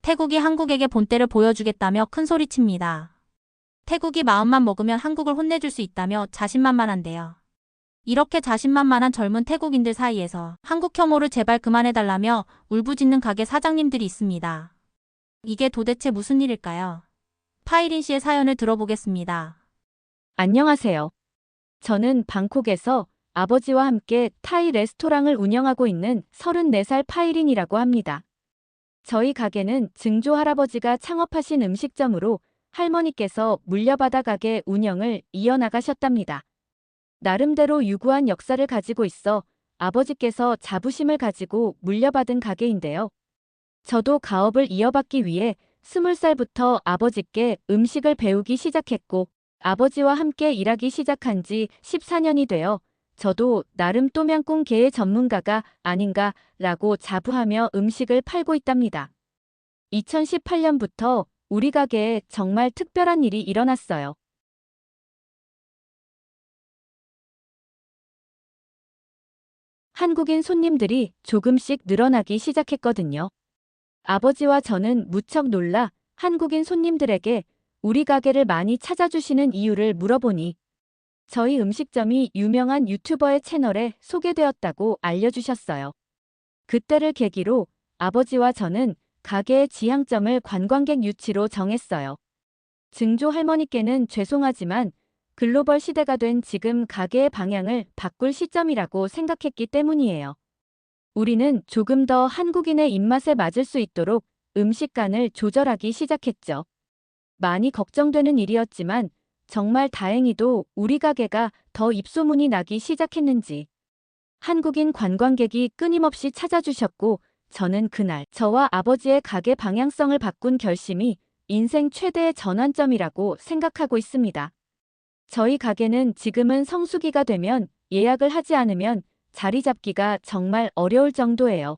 태국이 한국에게 본때를 보여주겠다며 큰소리칩니다. 태국이 마음만 먹으면 한국을 혼내줄 수 있다며 자신만만한데요. 이렇게 자신만만한 젊은 태국인들 사이에서 한국 혐오를 제발 그만해달라며 울부짖는 가게 사장님들이 있습니다. 이게 도대체 무슨 일일까요? 파이린 씨의 사연을 들어보겠습니다. 안녕하세요. 저는 방콕에서 아버지와 함께 타이 레스토랑을 운영하고 있는 34살 파이린이라고 합니다. 저희 가게는 증조 할아버지가 창업하신 음식점으로 할머니께서 물려받아 가게 운영을 이어나가셨답니다. 나름대로 유구한 역사를 가지고 있어 아버지께서 자부심을 가지고 물려받은 가게인데요. 저도 가업을 이어받기 위해 20살부터 아버지께 음식을 배우기 시작했고 아버지와 함께 일하기 시작한 지 14년이 되어 저도 나름 똠양꿍계의 전문가가 아닌가라고 자부하며 음식을 팔고 있답니다. 2018년부터 우리 가게에 정말 특별한 일이 일어났어요. 한국인 손님들이 조금씩 늘어나기 시작했거든요. 아버지와 저는 무척 놀라 한국인 손님들에게 우리 가게를 많이 찾아주시는 이유를 물어보니 저희 음식점이 유명한 유튜버의 채널에 소개되었다고 알려주셨어요. 그때를 계기로 아버지와 저는 가게의 지향점을 관광객 유치로 정했어요. 증조 할머니께는 죄송하지만 글로벌 시대가 된 지금 가게의 방향을 바꿀 시점이라고 생각했기 때문이에요. 우리는 조금 더 한국인의 입맛에 맞을 수 있도록 음식간을 조절하기 시작했죠. 많이 걱정되는 일이었지만 정말 다행히도 우리 가게가 더 입소문이 나기 시작했는지 한국인 관광객이 끊임없이 찾아주셨고 저는 그날 저와 아버지의 가게 방향성을 바꾼 결심이 인생 최대의 전환점이라고 생각하고 있습니다. 저희 가게는 지금은 성수기가 되면 예약을 하지 않으면 자리 잡기가 정말 어려울 정도예요.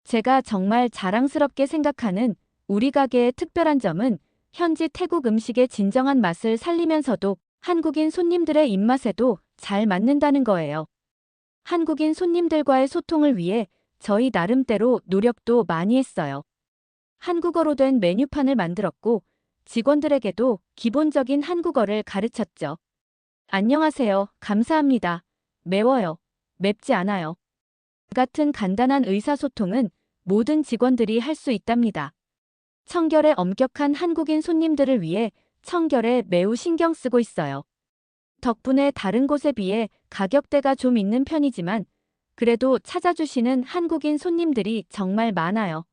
제가 정말 자랑스럽게 생각하는 우리 가게의 특별한 점은 현지 태국 음식의 진정한 맛을 살리면서도 한국인 손님들의 입맛에도 잘 맞는다는 거예요. 한국인 손님들과의 소통을 위해 저희 나름대로 노력도 많이 했어요. 한국어로 된 메뉴판을 만들었고 직원들에게도 기본적인 한국어를 가르쳤죠. 안녕하세요. 감사합니다. 매워요. 맵지 않아요. 같은 간단한 의사소통은 모든 직원들이 할 수 있답니다. 청결에 엄격한 한국인 손님들을 위해 청결에 매우 신경 쓰고 있어요. 덕분에 다른 곳에 비해 가격대가 좀 있는 편이지만 그래도 찾아주시는 한국인 손님들이 정말 많아요.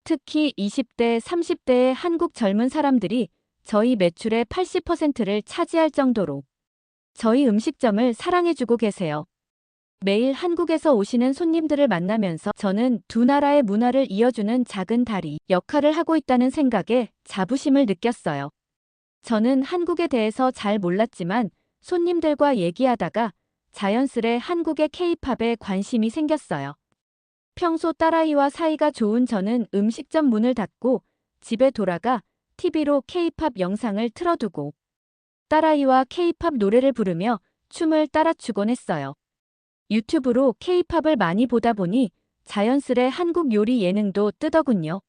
특히 20대, 30대의 한국 젊은 사람들이 저희 매출의 80%를 차지할 정도로 저희 음식점을 사랑해주고 계세요. 매일 한국에서 오시는 손님들을 만나면서 저는 두 나라의 문화를 이어주는 작은 다리 역할을 하고 있다는 생각에 자부심을 느꼈어요. 저는 한국에 대해서 잘 몰랐지만 손님들과 얘기하다가 자연스레 한국의 K-팝에 관심이 생겼어요. 평소 딸아이와 사이가 좋은 저는 음식점 문을 닫고 집에 돌아가 TV로 K-팝 영상을 틀어두고 딸아이와 K-팝 노래를 부르며 춤을 따라 추곤 했어요. 유튜브로 K-팝을 많이 보다 보니 자연스레 한국 요리 예능도 뜨더군요.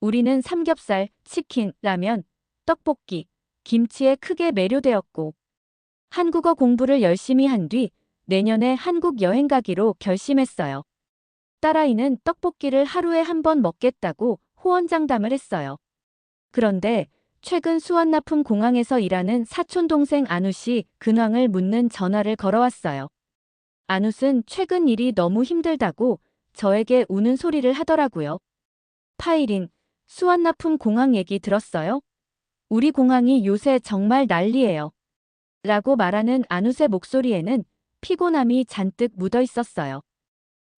우리는 삼겹살, 치킨, 라면, 떡볶이, 김치에 크게 매료되었고 한국어 공부를 열심히 한 뒤 내년에 한국 여행 가기로 결심했어요. 딸아이는 떡볶이를 하루에 한 번 먹겠다고 호언장담을 했어요. 그런데 최근 수완나품 공항에서 일하는 사촌동생 아누씨 근황을 묻는 전화를 걸어왔어요. 아누스는 최근 일이 너무 힘들다고 저에게 우는 소리를 하더라고요. 파이린, 수완나품 공항 얘기 들었어요? 우리 공항이 요새 정말 난리예요. 라고 말하는 아누스의 목소리에는 피곤함이 잔뜩 묻어 있었어요.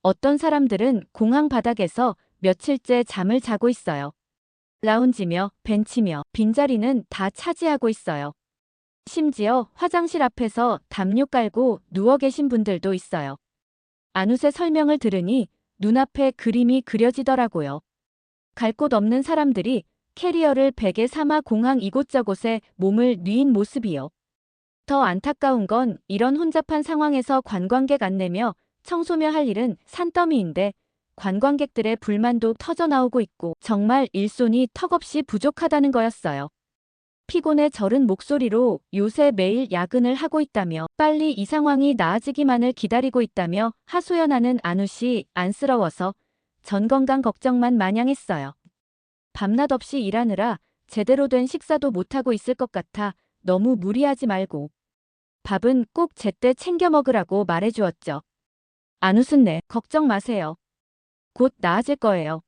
어떤 사람들은 공항 바닥에서 며칠째 잠을 자고 있어요. 라운지며 벤치며 빈자리는 다 차지하고 있어요. 심지어 화장실 앞에서 담요 깔고 누워 계신 분들도 있어요. 아누스의 설명을 들으니 눈앞에 그림이 그려지더라고요. 갈 곳 없는 사람들이 캐리어를 베개 삼아 공항 이곳저곳에 몸을 뉘인 모습이요. 더 안타까운 건 이런 혼잡한 상황에서 관광객 안내며 청소며 할 일은 산더미인데 관광객들의 불만도 터져나오고 있고 정말 일손이 턱없이 부족하다는 거였어요. 피곤에 절은 목소리로 요새 매일 야근을 하고 있다며 빨리 이 상황이 나아지기만을 기다리고 있다며 하소연하는 안우씨 안쓰러워서 전 건강 걱정만 마냥 했어요. 밤낮 없이 일하느라 제대로 된 식사도 못하고 있을 것 같아 너무 무리하지 말고 밥은 꼭 제때 챙겨 먹으라고 말해주었죠. 안우순네 걱정 마세요. 곧 나아질 거예요.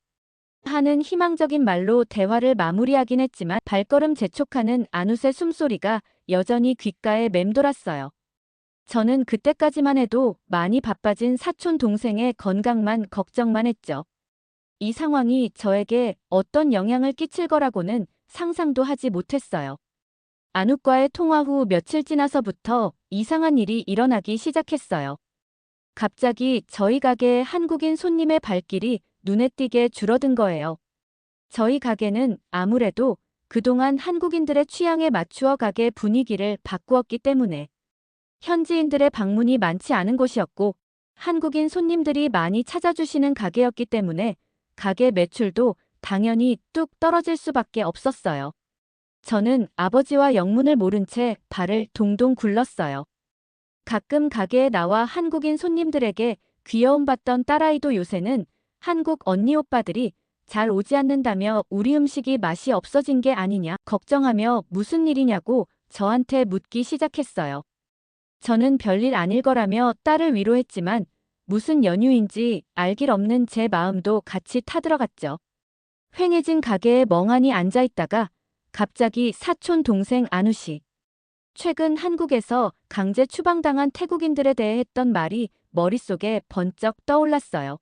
하는 희망적인 말로 대화를 마무리하긴 했지만 발걸음 재촉하는 안웃의 숨소리가 여전히 귓가에 맴돌았어요. 저는 그때까지만 해도 많이 바빠진 사촌 동생의 건강만 걱정만 했죠. 이 상황이 저에게 어떤 영향을 끼칠 거라고는 상상도 하지 못했어요. 안웃과의 통화 후 며칠 지나서부터 이상한 일이 일어나기 시작했어요. 갑자기 저희 가게에 한국인 손님의 발길이 눈에 띄게 줄어든 거예요. 저희 가게는 아무래도 그동안 한국인들의 취향에 맞추어 가게 분위기를 바꾸었기 때문에 현지인들의 방문이 많지 않은 곳이었고 한국인 손님들이 많이 찾아주시는 가게였기 때문에 가게 매출도 당연히 뚝 떨어질 수밖에 없었어요. 저는 아버지와 영문을 모른 채 발을 동동 굴렀어요. 가끔 가게에 나와 한국인 손님들에게 귀여움받던 딸아이도 요새는 한국 언니 오빠들이 잘 오지 않는다며 우리 음식이 맛이 없어진 게 아니냐 걱정하며 무슨 일이냐고 저한테 묻기 시작했어요. 저는 별일 아닐 거라며 딸을 위로했지만 무슨 연유인지 알 길 없는 제 마음도 같이 타들어갔죠. 휑해진 가게에 멍하니 앉아있다가 갑자기 사촌 동생 안우씨. 최근 한국에서 강제 추방당한 태국인들에 대해 했던 말이 머릿속에 번쩍 떠올랐어요.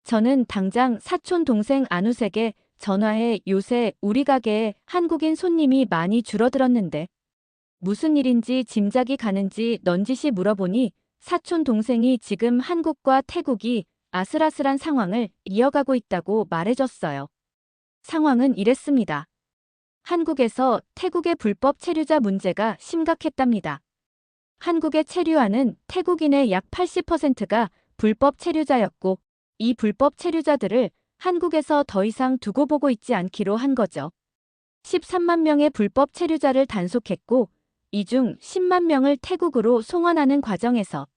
저는 당장 사촌 동생 안웃에게 전화해 요새 우리 가게에 한국인 손님이 많이 줄어들었는데 무슨 일인지 짐작이 가는지 넌지시 물어보니 사촌 동생이 지금 한국과 태국이 아슬아슬한 상황을 이어가고 있다고 말해줬어요. 상황은 이랬습니다. 한국에서 태국의 불법 체류자 문제가 심각했답니다. 한국에 체류하는 태국인의 약 80%가 불법 체류자였고 이 불법 체류자들을 한국에서 더 이상 두고 보고 있지 않기로 한 거죠. 13만 명의 불법 체류자를 단속했고 이 중 10만 명을 태국으로 송환하는 과정에서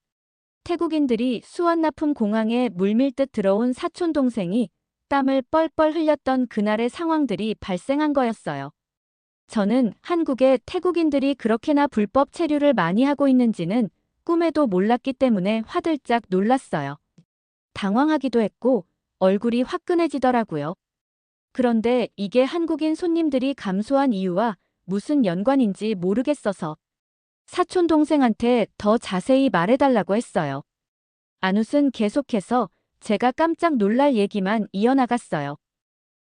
태국인들이 수완나품 공항에 물밀듯 들어온 사촌 동생이 땀을 뻘뻘 흘렸던 그날의 상황들이 발생한 거였어요. 저는 한국에 태국인들이 그렇게나 불법 체류를 많이 하고 있는지는 꿈에도 몰랐기 때문에 화들짝 놀랐어요. 당황하기도 했고 얼굴이 화끈해지더라고요. 그런데 이게 한국인 손님들이 감소한 이유와 무슨 연관인지 모르겠어서 사촌 동생한테 더 자세히 말해달라고 했어요. 안웃은 계속해서 제가 깜짝 놀랄 얘기만 이어나갔어요.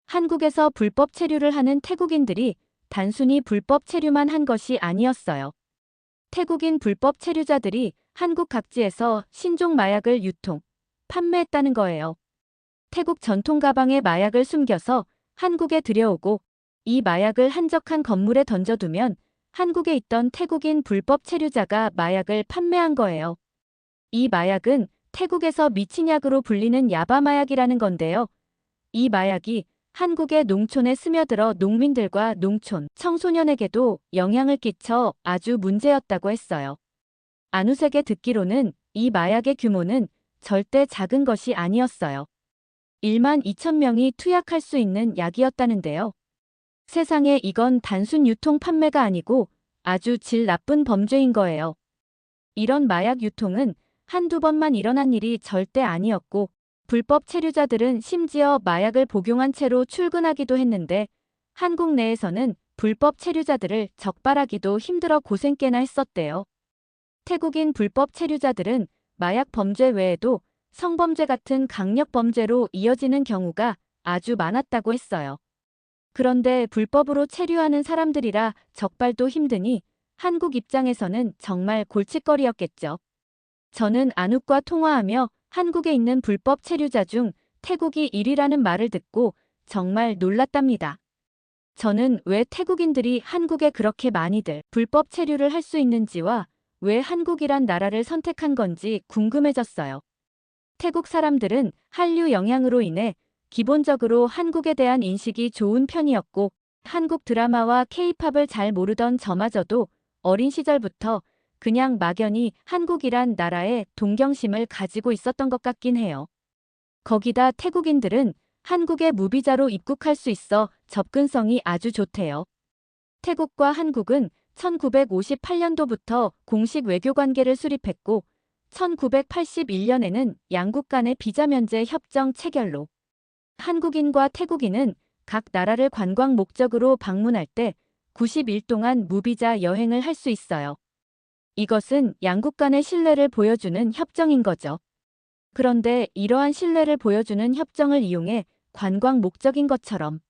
한국에서 불법 체류를 하는 태국인들이 단순히 불법 체류만 한 것이 아니었어요. 태국인 불법 체류자들이 한국 각지에서 신종 마약을 유통, 판매했다는 거예요. 태국 전통 가방에 마약을 숨겨서 한국에 들여오고 이 마약을 한적한 건물에 던져두면 한국에 있던 태국인 불법 체류자가 마약을 판매한 거예요. 이 마약은 태국에서 미친약으로 불리는 야바 마약이라는 건데요. 이 마약이 한국의 농촌에 스며들어 농민들과 농촌, 청소년에게도 영향을 끼쳐 아주 문제였다고 했어요. 안웃에게 듣기로는 이 마약의 규모는 절대 작은 것이 아니었어요. 1만 2천 명이 투약할 수 있는 약이었다는데요. 세상에 이건 단순 유통 판매가 아니고 아주 질 나쁜 범죄인 거예요. 이런 마약 유통은 한두 번만 일어난 일이 절대 아니었고 불법 체류자들은 심지어 마약을 복용한 채로 출근하기도 했는데 한국 내에서는 불법 체류자들을 적발하기도 힘들어 고생 꽤나 했었대요. 태국인 불법 체류자들은 마약 범죄 외에도 성범죄 같은 강력 범죄로 이어지는 경우가 아주 많았다고 했어요. 그런데 불법으로 체류하는 사람들이라 적발도 힘드니 한국 입장에서는 정말 골칫거리였겠죠. 저는 안웃과 통화하며 한국에 있는 불법 체류자 중 태국이 1위라는 말을 듣고 정말 놀랐답니다. 저는 왜 태국인들이 한국에 그렇게 많이들 불법 체류를 할 수 있는지와 왜 한국이란 나라를 선택한 건지 궁금해졌어요. 태국 사람들은 한류 영향으로 인해 기본적으로 한국에 대한 인식이 좋은 편이었고, 한국 드라마와 케이팝을 잘 모르던 저마저도 어린 시절부터 그냥 막연히 한국이란 나라에 동경심을 가지고 있었던 것 같긴 해요. 거기다 태국인들은 한국에 무비자로 입국할 수 있어 접근성이 아주 좋대요. 태국과 한국은 1958년도부터 공식 외교 관계를 수립했고 1981년에는 양국 간의 비자 면제 협정 체결로 한국인과 태국인은 각 나라를 관광 목적으로 방문할 때 90일 동안 무비자 여행을 할 수 있어요. 이것은 양국 간의 신뢰를 보여주는 협정인 거죠. 그런데 이러한 신뢰를 보여주는 협정을 이용해 관광 목적인 것처럼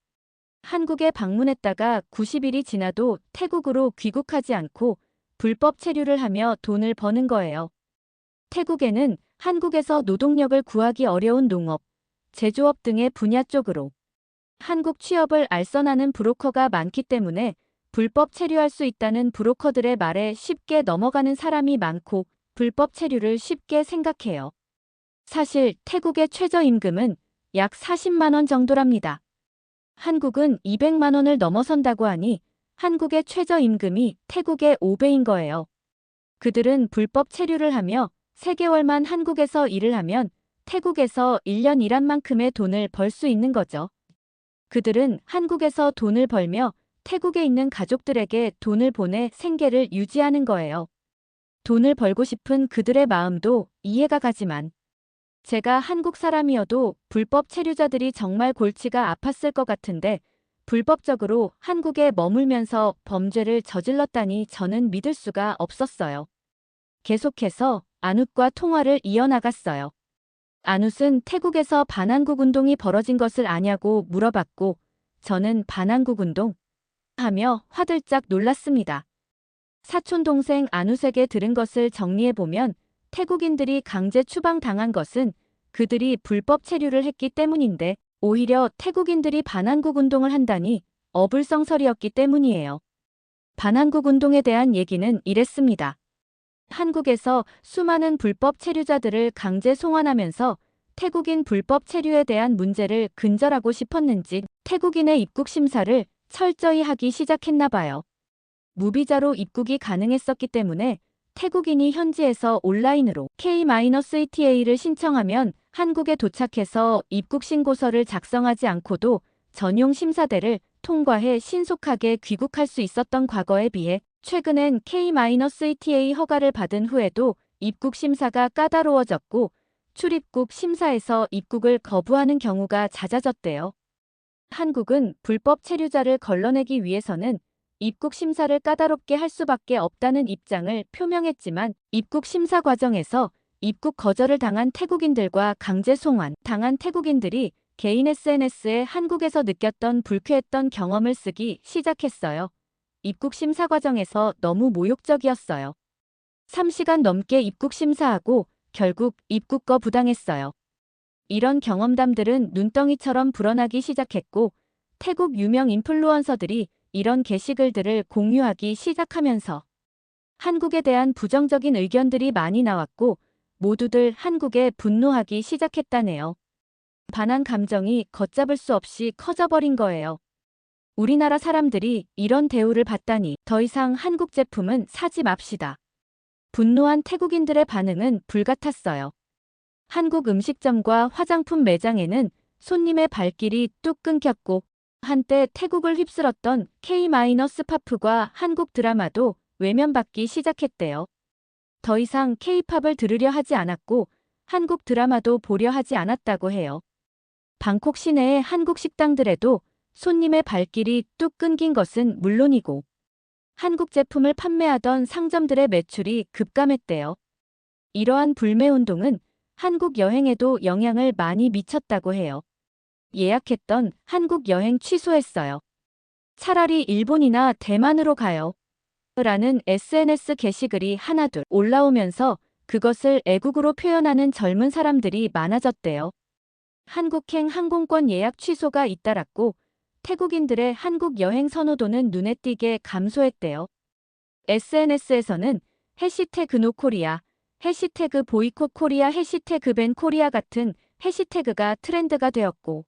한국에 방문했다가 90일이 지나도 태국으로 귀국하지 않고 불법 체류를 하며 돈을 버는 거예요. 태국에는 한국에서 노동력을 구하기 어려운 농업, 제조업 등의 분야 쪽으로 한국 취업을 알선하는 브로커가 많기 때문에 불법 체류할 수 있다는 브로커들의 말에 쉽게 넘어가는 사람이 많고 불법 체류를 쉽게 생각해요. 사실 태국의 최저임금은 약 40만 원 정도랍니다. 한국은 200만 원을 넘어선다고 하니 한국의 최저임금이 태국의 5배인 거예요. 그들은 불법 체류를 하며 3개월만 한국에서 일을 하면 태국에서 1년 일한 만큼의 돈을 벌 수 있는 거죠. 그들은 한국에서 돈을 벌며 태국에 있는 가족들에게 돈을 보내 생계를 유지하는 거예요. 돈을 벌고 싶은 그들의 마음도 이해가 가지만 제가 한국 사람이어도 불법 체류자들이 정말 골치가 아팠을 것 같은데 불법적으로 한국에 머물면서 범죄를 저질렀다니 저는 믿을 수가 없었어요. 계속해서 안웃과 통화를 이어나갔어요. 안웃은 태국에서 반한국 운동이 벌어진 것을 아냐고 물어봤고 저는 반한국 운동? 하며 화들짝 놀랐습니다. 사촌동생 안웃에게 들은 것을 정리해보면 태국인들이 강제 추방당한 것은 그들이 불법 체류를 했기 때문인데 오히려 태국인들이 반한국 운동을 한다니 어불성설이었기 때문이에요. 반한국 운동에 대한 얘기는 이랬습니다. 한국에서 수많은 불법 체류자들을 강제 송환하면서 태국인 불법 체류에 대한 문제를 근절하고 싶었는지 태국인의 입국 심사를 철저히 하기 시작했나 봐요. 무비자로 입국이 가능했었기 때문에 태국인이 현지에서 온라인으로 K-ETA를 신청하면 한국에 도착해서 입국 신고서를 작성하지 않고도 전용 심사대를 통과해 신속하게 귀국할 수 있었던 과거에 비해 최근엔 K-ETA 허가를 받은 후에도 입국 심사가 까다로워졌고 출입국 심사에서 입국을 거부하는 경우가 잦아졌대요. 한국은 불법 체류자를 걸러내기 위해서는 입국 심사를 까다롭게 할 수밖에 없다는 입장을 표명했지만 입국 심사 과정에서 입국 거절을 당한 태국인들과 강제 송환 당한 태국인들이 개인 SNS에 한국에서 느꼈던 불쾌했던 경험을 쓰기 시작했어요. 입국 심사 과정에서 너무 모욕적이었어요. 3시간 넘게 입국 심사하고 결국 입국 거부당했어요. 이런 경험담들은 눈덩이처럼 불어나기 시작했고 태국 유명 인플루언서들이 이런 게시글들을 공유하기 시작하면서 한국에 대한 부정적인 의견들이 많이 나왔고 모두들 한국에 분노하기 시작했다네요. 반한 감정이 걷잡을 수 없이 커져버린 거예요. 우리나라 사람들이 이런 대우를 받다니 더 이상 한국 제품은 사지 맙시다. 분노한 태국인들의 반응은 불같았어요. 한국 음식점과 화장품 매장에는 손님의 발길이 뚝 끊겼고 한때 태국을 휩쓸었던 K-POP과 한국 드라마도 외면받기 시작했대요. 더 이상 K-팝을 들으려 하지 않았고 한국 드라마도 보려 하지 않았다고 해요. 방콕 시내의 한국 식당들에도 손님의 발길이 뚝 끊긴 것은 물론이고 한국 제품을 판매하던 상점들의 매출이 급감했대요. 이러한 불매운동은 한국 여행에도 영향을 많이 미쳤다고 해요. 예약했던 한국 여행 취소했어요. 차라리 일본이나 대만으로 가요. 라는 SNS 게시글이 하나둘 올라오면서 그것을 애국으로 표현하는 젊은 사람들이 많아졌대요. 한국행 항공권 예약 취소가 잇따랐고 태국인들의 한국 여행 선호도는 눈에 띄게 감소했대요. SNS에서는 해시태그 노코리아, 해시태그 보이콧 코리아, 해시태그 밴 코리아 같은 해시태그가 트렌드가 되었고,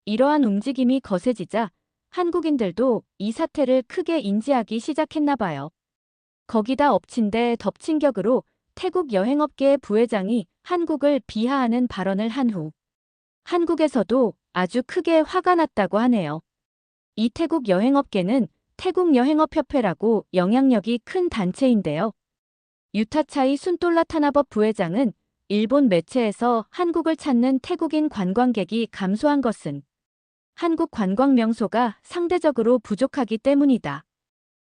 이러한 움직임이 거세지자 한국인들도 이 사태를 크게 인지하기 시작했나 봐요. 거기다 엎친 데 덮친 격으로 태국 여행업계의 부회장이 한국을 비하하는 발언을 한 후 한국에서도 아주 크게 화가 났다고 하네요. 이 태국 여행업계는 태국여행업협회라고 영향력이 큰 단체인데요. 유타차이 순돌라타나법 부회장은 일본 매체에서 한국을 찾는 태국인 관광객이 감소한 것은 한국 관광 명소가 상대적으로 부족하기 때문이다.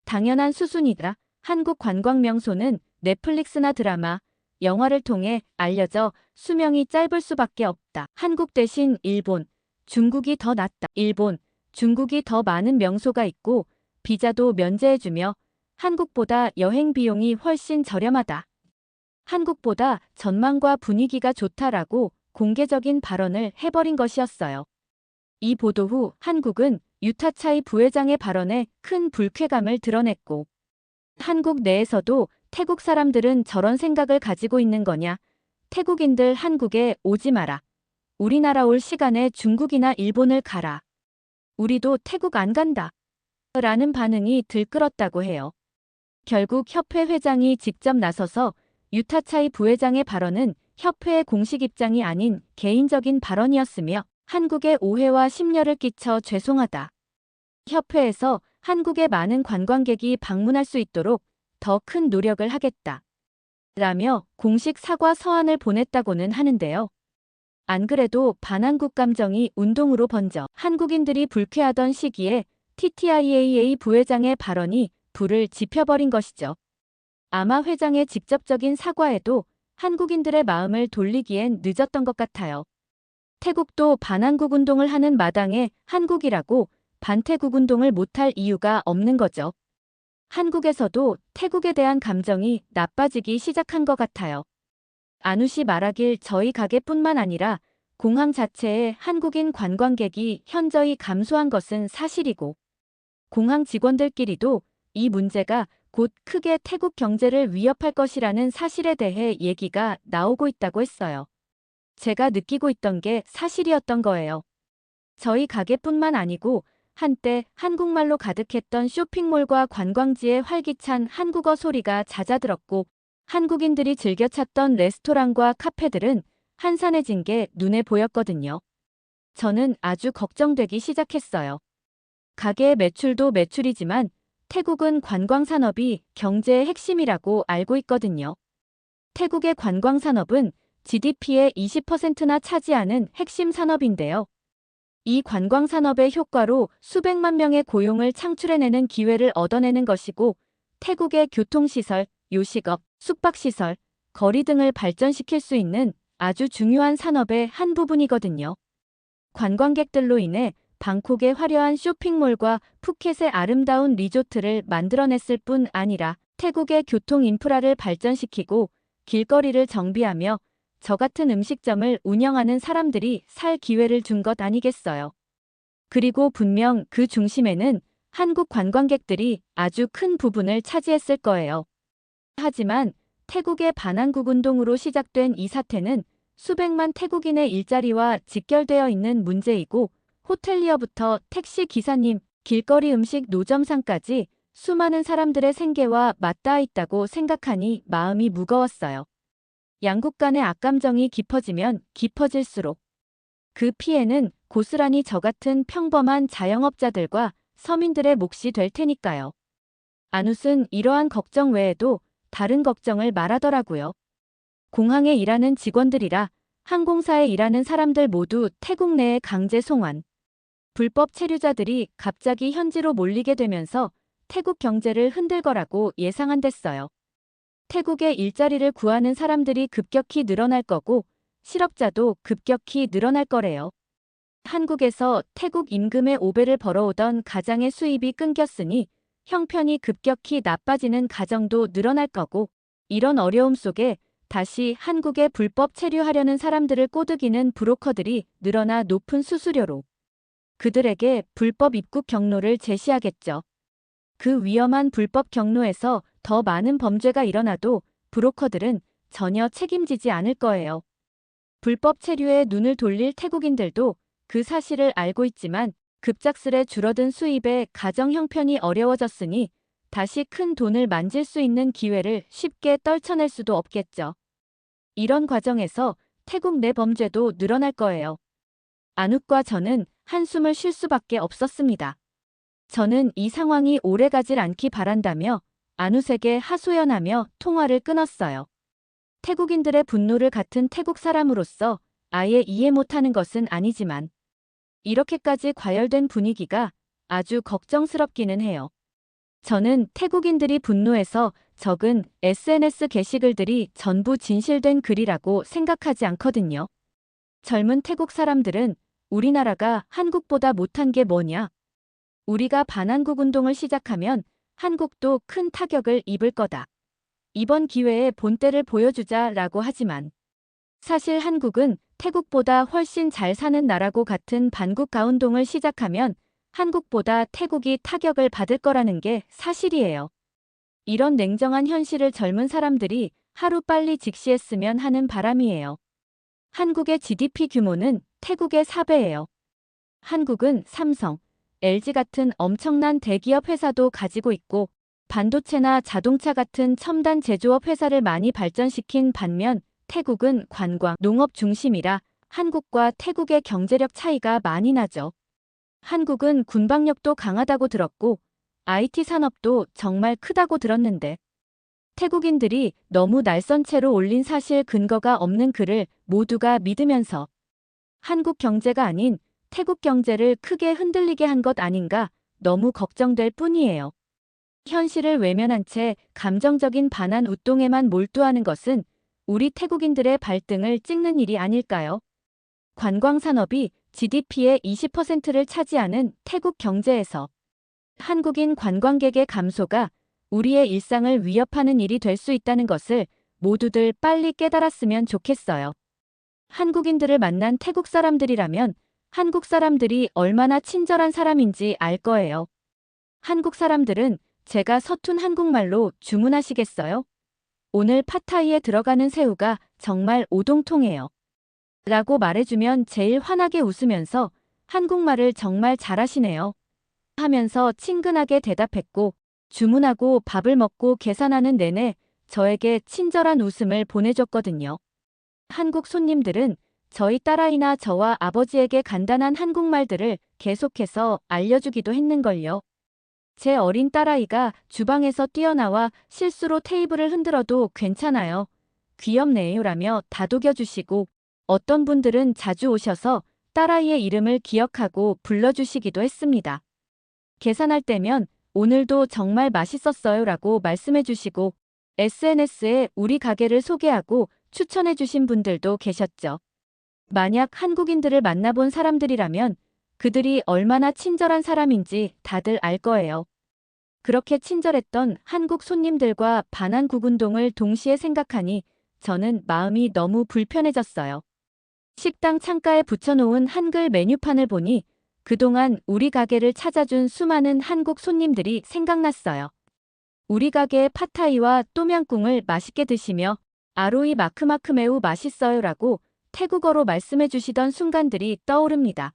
당연한 수순이다. 한국 관광 명소는 넷플릭스나 드라마, 영화를 통해 알려져 수명이 짧을 수밖에 없다. 한국 대신 일본, 중국이 더 낫다. 일본, 중국이 더 많은 명소가 있고 비자도 면제해주며 한국보다 여행 비용이 훨씬 저렴하다. 한국보다 전망과 분위기가 좋다라고 공개적인 발언을 해버린 것이었어요. 이 보도 후 한국은 유타차이 부회장의 발언에 큰 불쾌감을 드러냈고, 한국 내에서도 태국 사람들은 저런 생각을 가지고 있는 거냐? 태국인들 한국에 오지 마라. 우리나라 올 시간에 중국이나 일본을 가라. 우리도 태국 안 간다. 라는 반응이 들끓었다고 해요. 결국 협회 회장이 직접 나서서 유타차이 부회장의 발언은 협회의 공식 입장이 아닌 개인적인 발언이었으며 한국에 오해와 심려를 끼쳐 죄송하다. 협회에서 한국에 많은 관광객이 방문할 수 있도록 더 큰 노력을 하겠다. 라며 공식 사과 서한을 보냈다고는 하는데요. 안 그래도 반한국 감정이 운동으로 번져 한국인들이 불쾌하던 시기에 TTIAA 부회장의 발언이 불을 지펴버린 것이죠. 아마 회장의 직접적인 사과에도 한국인들의 마음을 돌리기엔 늦었던 것 같아요. 태국도 반한국 운동을 하는 마당에 한국이라고 반태국 운동을 못할 이유가 없는 거죠. 한국에서도 태국에 대한 감정이 나빠지기 시작한 것 같아요. 안우씨 말하길 저희 가게뿐만 아니라 공항 자체에 한국인 관광객이 현저히 감소한 것은 사실이고, 공항 직원들끼리도 이 문제가 곧 크게 태국 경제를 위협할 것이라는 사실에 대해 얘기가 나오고 있다고 했어요. 제가 느끼고 있던 게 사실이었던 거예요. 저희 가게뿐만 아니고 한때 한국말로 가득했던 쇼핑몰과 관광지에 활기찬 한국어 소리가 잦아들었고, 한국인들이 즐겨 찾던 레스토랑과 카페들은 한산해진 게 눈에 보였거든요. 저는 아주 걱정되기 시작했어요. 가게의 매출도 매출이지만 태국은 관광산업이 경제의 핵심이라고 알고 있거든요. 태국의 관광산업은 GDP의 20%나 차지하는 핵심 산업인데요. 이 관광산업의 효과로 수백만 명의 고용을 창출해내는 기회를 얻어내는 것이고, 태국의 교통시설, 요식업, 숙박시설, 거리 등을 발전시킬 수 있는 아주 중요한 산업의 한 부분이거든요. 관광객들로 인해 방콕의 화려한 쇼핑몰과 푸켓의 아름다운 리조트를 만들어냈을 뿐 아니라 태국의 교통 인프라를 발전시키고 길거리를 정비하며 저 같은 음식점을 운영하는 사람들이 살 기회를 준 것 아니겠어요. 그리고 분명 그 중심에는 한국 관광객들이 아주 큰 부분을 차지했을 거예요. 하지만 태국의 반한국 운동으로 시작된 이 사태는 수백만 태국인의 일자리와 직결되어 있는 문제이고, 호텔리어부터 택시 기사님, 길거리 음식 노점상까지 수많은 사람들의 생계와 맞닿아 있다고 생각하니 마음이 무거웠어요. 양국 간의 악감정이 깊어지면 깊어질수록 그 피해는 고스란히 저 같은 평범한 자영업자들과 서민들의 몫이 될 테니까요. 안웃은 이러한 걱정 외에도 다른 걱정을 말하더라고요. 공항에 일하는 직원들이라 항공사에 일하는 사람들 모두 태국 내에 강제 송환. 불법 체류자들이 갑자기 현지로 몰리게 되면서 태국 경제를 흔들 거라고 예상한댔어요. 태국에 일자리를 구하는 사람들이 급격히 늘어날 거고 실업자도 급격히 늘어날 거래요. 한국에서 태국 임금의 5배를 벌어오던 가장의 수입이 끊겼으니 형편이 급격히 나빠지는 가정도 늘어날 거고, 이런 어려움 속에 다시 한국에 불법 체류하려는 사람들을 꼬드기는 브로커들이 늘어나 높은 수수료로 그들에게 불법 입국 경로를 제시하겠죠. 그 위험한 불법 경로에서 더 많은 범죄가 일어나도 브로커들은 전혀 책임지지 않을 거예요. 불법 체류에 눈을 돌릴 태국인들도 그 사실을 알고 있지만 급작스레 줄어든 수입에 가정 형편이 어려워졌으니 다시 큰 돈을 만질 수 있는 기회를 쉽게 떨쳐낼 수도 없겠죠. 이런 과정에서 태국 내 범죄도 늘어날 거예요. 안욱과 저는 한숨을 쉴 수밖에 없었습니다. 저는 이 상황이 오래가질 않기 바란다며 안웃에게 하소연하며 통화를 끊었어요. 태국인들의 분노를 같은 태국 사람으로서 아예 이해 못하는 것은 아니지만 이렇게까지 과열된 분위기가 아주 걱정스럽기는 해요. 저는 태국인들이 분노해서 적은 SNS 게시글들이 전부 진실된 글이라고 생각하지 않거든요. 젊은 태국 사람들은 우리나라가 한국보다 못한 게 뭐냐? 우리가 반한국 운동을 시작하면 한국도 큰 타격을 입을 거다. 이번 기회에 본때를 보여주자라고 하지만 사실 한국은 태국보다 훨씬 잘 사는 나라고 같은 반국가 운동을 시작하면 한국보다 태국이 타격을 받을 거라는 게 사실이에요. 이런 냉정한 현실을 젊은 사람들이 하루빨리 직시했으면 하는 바람이에요. 한국의 GDP 규모는 태국의 4배예요. 한국은 삼성, LG 같은 엄청난 대기업 회사도 가지고 있고 반도체나 자동차 같은 첨단 제조업 회사를 많이 발전시킨 반면 태국은 관광, 농업 중심이라 한국과 태국의 경제력 차이가 많이 나죠. 한국은 군방력도 강하다고 들었고 IT 산업도 정말 크다고 들었는데 태국인들이 너무 날선 채로 올린 사실 근거가 없는 글을 모두가 믿으면서 한국 경제가 아닌 태국 경제를 크게 흔들리게 한 것 아닌가 너무 걱정될 뿐이에요. 현실을 외면한 채 감정적인 반한 운동에만 몰두하는 것은 우리 태국인들의 발등을 찍는 일이 아닐까요? 관광산업이 GDP의 20%를 차지하는 태국 경제에서 한국인 관광객의 감소가 우리의 일상을 위협하는 일이 될 수 있다는 것을 모두들 빨리 깨달았으면 좋겠어요. 한국인들을 만난 태국 사람들이라면 한국 사람들이 얼마나 친절한 사람인지 알 거예요. 한국 사람들은 제가 서툰 한국말로 주문하시겠어요? 오늘 팟타이에 들어가는 새우가 정말 오동통해요. 라고 말해주면 제일 환하게 웃으면서 한국말을 정말 잘하시네요. 하면서 친근하게 대답했고 주문하고 밥을 먹고 계산하는 내내 저에게 친절한 웃음을 보내줬거든요. 한국 손님들은 저희 딸아이나 저와 아버지에게 간단한 한국말들을 계속해서 알려주기도 했는걸요. 제 어린 딸아이가 주방에서 뛰어나와 실수로 테이블을 흔들어도 괜찮아요. 귀엽네요라며 다독여주시고 어떤 분들은 자주 오셔서 딸아이의 이름을 기억하고 불러주시기도 했습니다. 계산할 때면 오늘도 정말 맛있었어요라고 말씀해주시고 SNS에 우리 가게를 소개하고 추천해주신 분들도 계셨죠. 만약 한국인들을 만나본 사람들이라면 그들이 얼마나 친절한 사람인지 다들 알 거예요. 그렇게 친절했던 한국 손님들과 반한국 운동을 동시에 생각하니 저는 마음이 너무 불편해졌어요. 식당 창가에 붙여놓은 한글 메뉴판을 보니 그동안 우리 가게를 찾아준 수많은 한국 손님들이 생각났어요. 우리 가게의 팟타이와 똠양꿍을 맛있게 드시며 아로이 마크마크 매우 맛있어요라고 태국어로 말씀해 주시던 순간들이 떠오릅니다.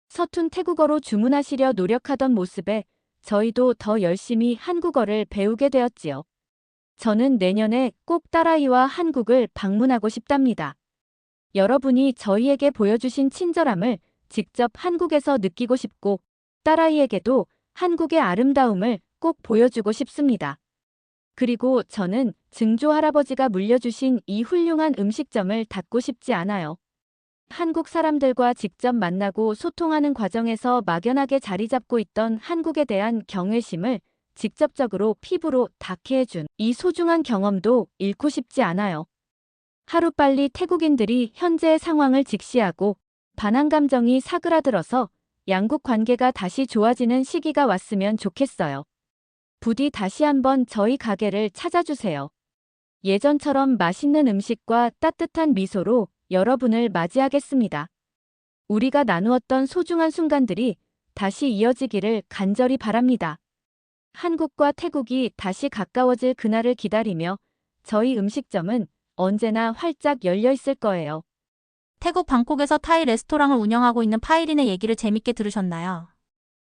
서툰 태국어로 주문하시려 노력하던 모습에 저희도 더 열심히 한국어를 배우게 되었지요. 저는 내년에 꼭 딸아이와 한국을 방문하고 싶답니다. 여러분이 저희에게 보여주신 친절함을 직접 한국에서 느끼고 싶고 딸아이에게도 한국의 아름다움을 꼭 보여주고 싶습니다. 그리고 저는 증조 할아버지가 물려주신 이 훌륭한 음식점을 닫고 싶지 않아요. 한국 사람들과 직접 만나고 소통하는 과정에서 막연하게 자리 잡고 있던 한국에 대한 경외심을 직접적으로 피부로 닿게 해준 이 소중한 경험도 잃고 싶지 않아요. 하루빨리 태국인들이 현재의 상황을 직시하고 반한 감정이 사그라들어서 양국 관계가 다시 좋아지는 시기가 왔으면 좋겠어요. 부디 다시 한번 저희 가게를 찾아주세요. 예전처럼 맛있는 음식과 따뜻한 미소로 여러분을 맞이하겠습니다. 우리가 나누었던 소중한 순간들이 다시 이어지기를 간절히 바랍니다. 한국과 태국이 다시 가까워질 그날을 기다리며 저희 음식점은 언제나 활짝 열려 있을 거예요. 태국 방콕에서 타이 레스토랑을 운영하고 있는 파이린의 얘기를 재밌게 들으셨나요?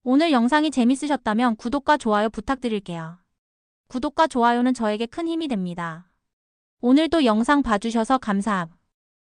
오늘 영상이 재밌으셨다면 구독과 좋아요 부탁드릴게요. 구독과 좋아요는 저에게 큰 힘이 됩니다. 오늘도 영상 봐주셔서 감사합니다.